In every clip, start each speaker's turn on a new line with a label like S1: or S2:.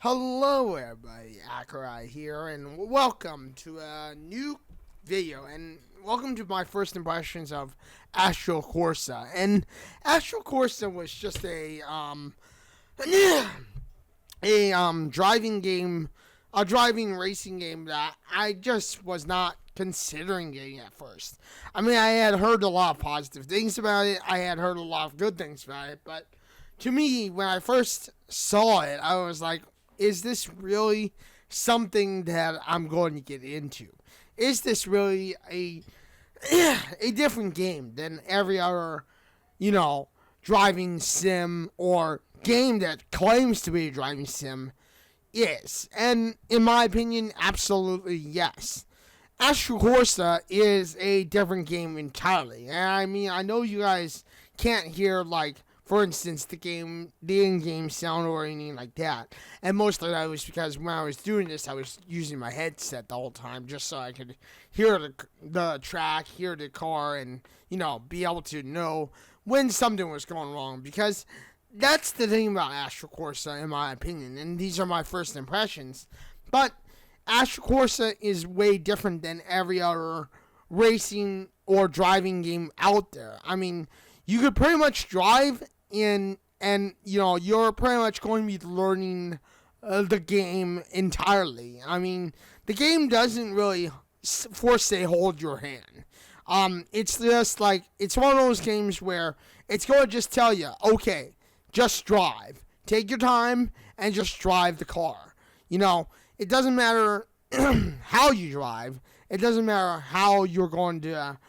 S1: Hello everybody, Accureye here, and welcome to a new video, and welcome to my first impressions of Assettro Corssa. And Assettro Corssa was just driving game, a driving racing game that I just was not considering getting at first. I mean, I had heard a lot of positive things about it, I had heard a lot of good things about it, but to me, when I first saw it, I was like, is this really something that I'm going to get into? Is this really a different game than every other, driving sim or game that claims to be a driving sim is? And in my opinion, absolutely yes. Assettro Corssa is a different game entirely. And I mean, I know you guys can't hear, for instance, the in-game sound or anything like that. And most of that was because when I was doing this, I was using my headset the whole time just so I could hear the track, hear the car, and, be able to know when something was going wrong. Because that's the thing about Assettro Corssa, in my opinion. And these are my first impressions. But Assettro Corssa is way different than every other racing or driving game out there. I mean, you could pretty much drive and you're pretty much going to be learning the game entirely. I mean, the game doesn't really force a hold your hand. It's just it's one of those games where it's going to just tell you, okay, just drive. Take your time and just drive the car. It doesn't matter how you drive. It doesn't matter how you're going to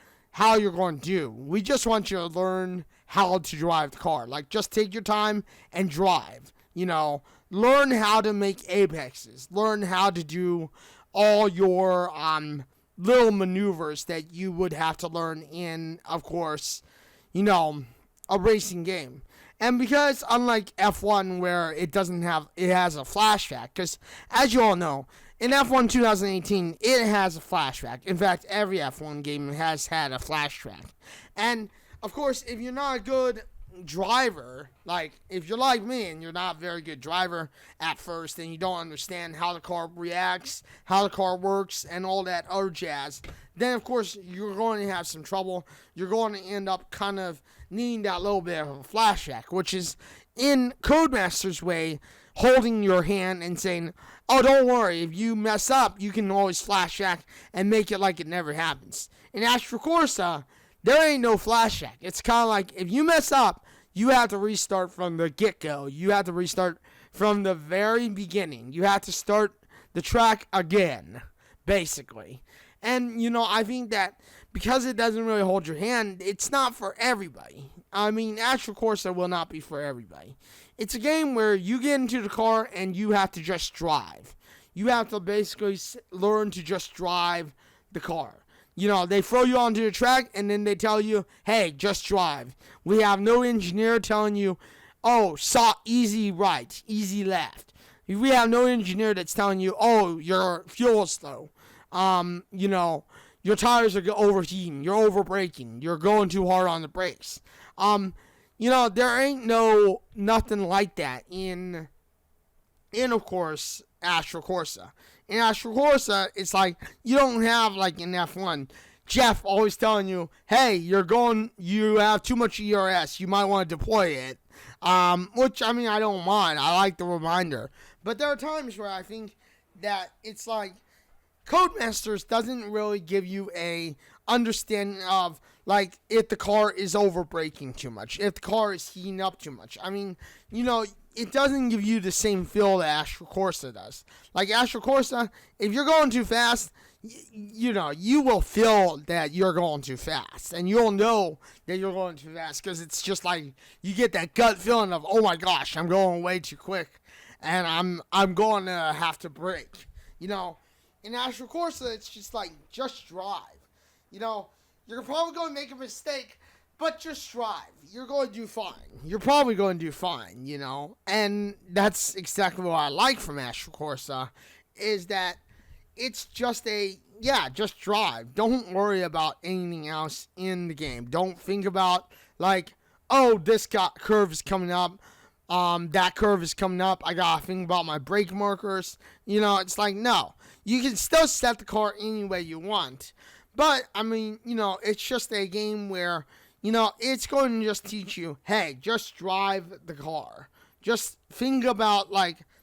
S1: do. We just want you to learn how to drive the car. Just take your time and drive. Learn how to make apexes. Learn how to do all your little maneuvers that you would have to learn in, of course, a racing game. And because unlike F1 where it has a flash track, because as you all know, in F1 2018, it has a flash track. In fact, every F1 game has had a flash track. And, of course, if you're not a good driver, if you're like me and you're not a very good driver at first and you don't understand how the car reacts, how the car works, and all that other jazz, then, of course, you're going to have some trouble. You're going to end up kind of needing that little bit of a flash track, which is, in Codemaster's way, holding your hand and saying, oh, don't worry, if you mess up, you can always flash track and make it like it never happens. In Assettro Corssa, there ain't no flash track. It's kind of like, if you mess up, you have to restart from the get-go. You have to restart from the very beginning. You have to start the track again, basically. And, I think that because it doesn't really hold your hand, it's not for everybody. I mean, Assettro Corssa will not be for everybody. It's a game where you get into the car and you have to just drive. You have to basically learn to just drive the car. They throw you onto the track and then they tell you, hey, just drive. We have no engineer telling you, oh, easy right, easy left. We have no engineer that's telling you, oh, your fuel's low. Your tires are overheating, you're overbraking, you're going too hard on the brakes. There ain't nothing like that in of course, Assettro Corssa. In Assettro Corssa, it's you don't have in F1, Jeff always telling you, hey, you have too much ERS, you might want to deploy it. Which, I mean, I don't mind, I like the reminder. But there are times where I think that it's Codemasters doesn't really give you a understanding of if the car is overbraking too much, if the car is heating up too much. I mean, it doesn't give you the same feel that Assettro Corssa does. Assettro Corssa, if you're going too fast, you will feel that you're going too fast, and you'll know that you're going too fast because it's just you get that gut feeling of, oh my gosh, I'm going way too quick, and I'm going to have to brake. In Assettro Corssa, it's just just drive. You're probably going to make a mistake, but just drive. You're going to do fine. You're probably going to do fine, And that's exactly what I like from Assettro Corssa, is that it's just just drive. Don't worry about anything else in the game. Don't think about, oh, this curve is coming up. that curve is coming up. I gotta think about my brake markers. It's like, no. You can still set the car any way you want. But, it's just a game where, it's going to just teach you, hey, just drive the car. Just think about,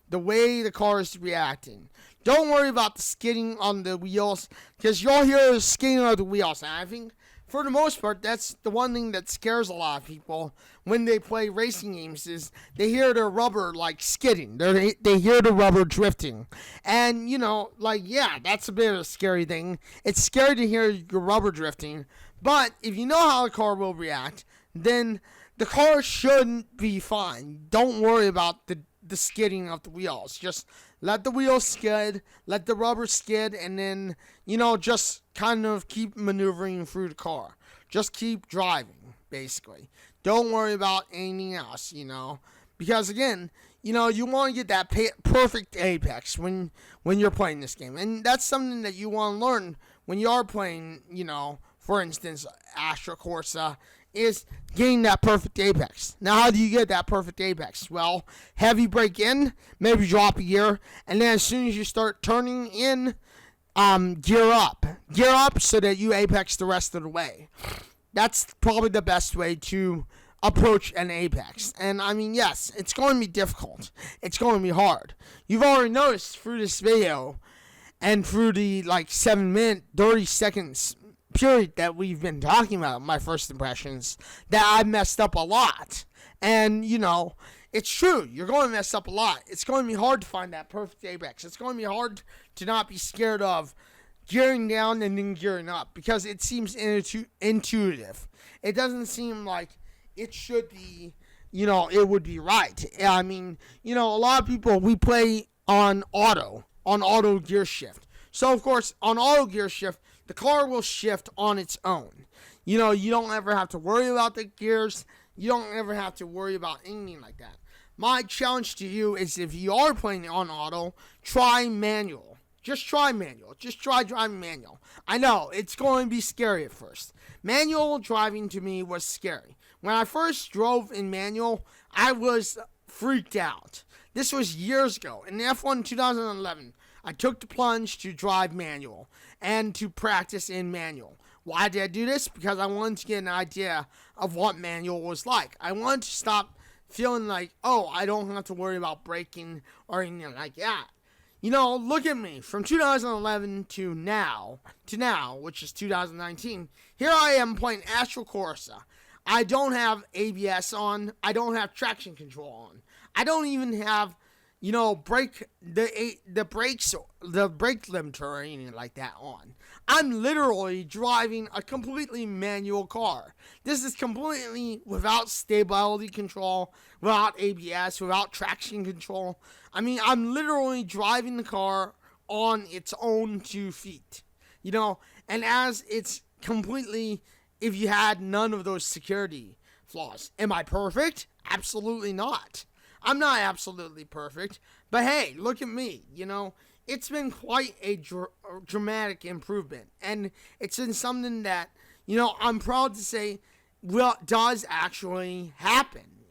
S1: the way the car is reacting. Don't worry about the skidding on the wheels, because you'll hear the skidding on the wheels. And I think, for the most part, that's the one thing that scares a lot of people when they play racing games is they hear the rubber, skidding. They hear the rubber drifting. And, yeah, that's a bit of a scary thing. It's scary to hear your rubber drifting. But if you know how the car will react, then the car shouldn't be fine. Don't worry about the skidding of the wheels. Just let the wheels skid, let the rubber skid, and then, just kind of keep maneuvering through the car. Just keep driving, basically. Don't worry about anything else, Because, again, you want to get that perfect apex when you're playing this game. And that's something that you want to learn when you are playing, for instance, Assettro Corsa, is getting that perfect apex. Now, how do you get that perfect apex? Well, heavy brake in, maybe drop a gear, and then as soon as you start turning in, gear up. Gear up so that you apex the rest of the way. That's probably the best way to approach an apex. And, yes, it's going to be difficult. It's going to be hard. You've already noticed through this video and through the, 7-minute, 30 seconds period that we've been talking about, my first impressions, that I messed up a lot. And, it's true. You're going to mess up a lot. It's going to be hard to find that perfect apex. It's going to be hard to not be scared of gearing down and then gearing up because it seems intuitive. It doesn't seem like it should be, it would be right. A lot of people, we play on auto gear shift. So, of course, on auto gear shift, the car will shift on its own. You don't ever have to worry about the gears. You don't ever have to worry about anything like that. My challenge to you is if you are playing on auto, try manual. Just try manual. Just try driving manual. I know, it's going to be scary at first. Manual driving to me was scary. When I first drove in manual, I was freaked out. This was years ago. In F1 2011, I took the plunge to drive manual and to practice in manual. Why did I do this? Because I wanted to get an idea of what manual was like. I wanted to stop feeling like, oh, I don't have to worry about braking or anything like that. Look at me. From 2011 to now, which is 2019, here I am playing Assettro Corsa. I don't have ABS on. I don't have traction control on. I don't even have, brake brakes, the brake limiter or anything like that on. I'm literally driving a completely manual car. This is completely without stability control, without ABS, without traction control. I'm literally driving the car on its own 2 feet. And as it's completely, if you had none of those security flaws. Am I perfect? Absolutely not. I'm not absolutely perfect, but hey, look at me, It's been quite a dramatic improvement, and it's been something that, I'm proud to say, does actually happen.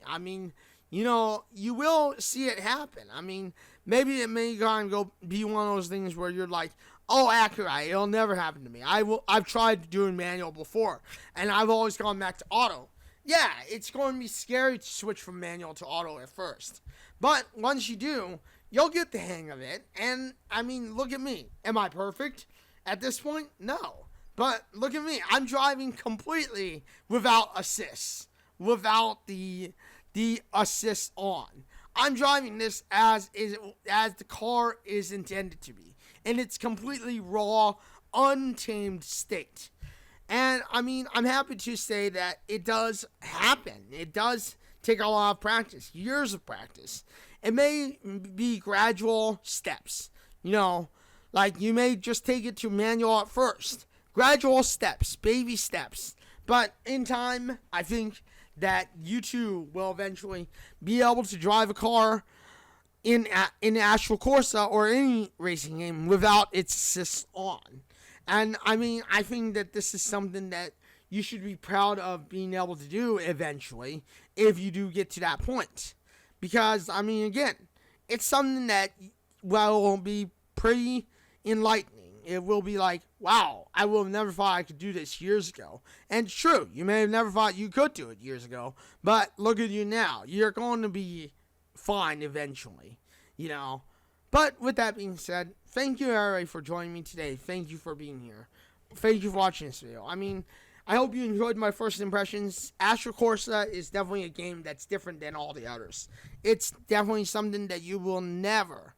S1: You will see it happen. Maybe it may go be one of those things where you're like, oh, Accureye, it'll never happen to me. I've tried doing manual before, and I've always gone back to auto. Yeah, it's going to be scary to switch from manual to auto at first. But once you do, you'll get the hang of it. And, look at me. Am I perfect at this point? No. But look at me. I'm driving completely without assists. Without the assist on. I'm driving this as the car is intended to be. In its completely raw, untamed state. And, I'm happy to say that it does happen. It does take a lot of practice, years of practice. It may be gradual steps. You may just take it to manual at first. Gradual steps, baby steps. But in time, I think that you too will eventually be able to drive a car in Assettro Corsa or any racing game without its assists on. And, I think that this is something that you should be proud of being able to do eventually if you do get to that point. Because, I mean, again, it's something that, well, will be pretty enlightening. It will be like, wow, I would have never thought I could do this years ago. And true, you may have never thought you could do it years ago, but look at you now. You're going to be fine eventually, you know. But with that being said, thank you, everybody, for joining me today. Thank you for being here. Thank you for watching this video. I mean, I hope you enjoyed my first impressions. Assettro Corsa is definitely a game that's different than all the others. It's definitely something that you will never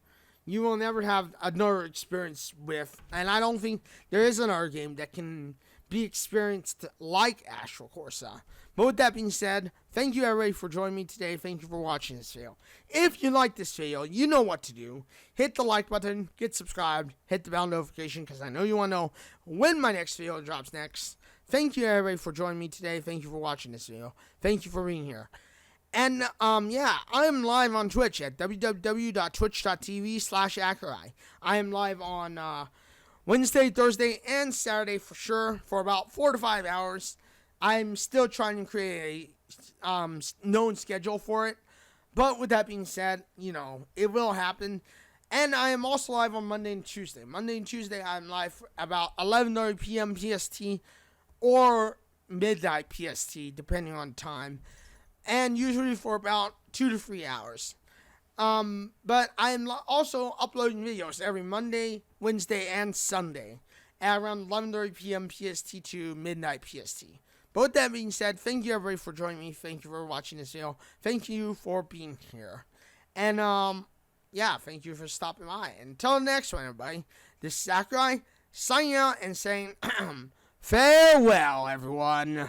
S1: have another experience with. And I don't think there is another game that can be experienced like Assettro Corsa. But with that being said, thank you everybody for joining me today. Thank you for watching this video. If you like this video, you know what to do. Hit the like button, get subscribed, hit the bell notification because I know you want to know when my next video drops next. Thank you everybody for joining me today. Thank you for watching this video. Thank you for being here. And, yeah, I am live on Twitch at www.twitch.tv/Accureye. I am live on, Wednesday, Thursday, and Saturday for sure for about 4 to 5 hours. I'm still trying to create a, known schedule for it. But with that being said, you know, it will happen. And I am also live on Monday and Tuesday. Monday and Tuesday, I'm live about 11:30 p.m. PST or midnight PST, depending on time. And usually for about 2 to 3 hours. But I am also uploading videos every Monday, Wednesday, and Sunday at around 11:30 p.m. PST to midnight PST. But with that being said, thank you everybody for joining me. Thank you for watching this video. Thank you for being here. And, yeah, thank you for stopping by. Until the next one, everybody, this is Accureye signing out and saying, farewell, everyone.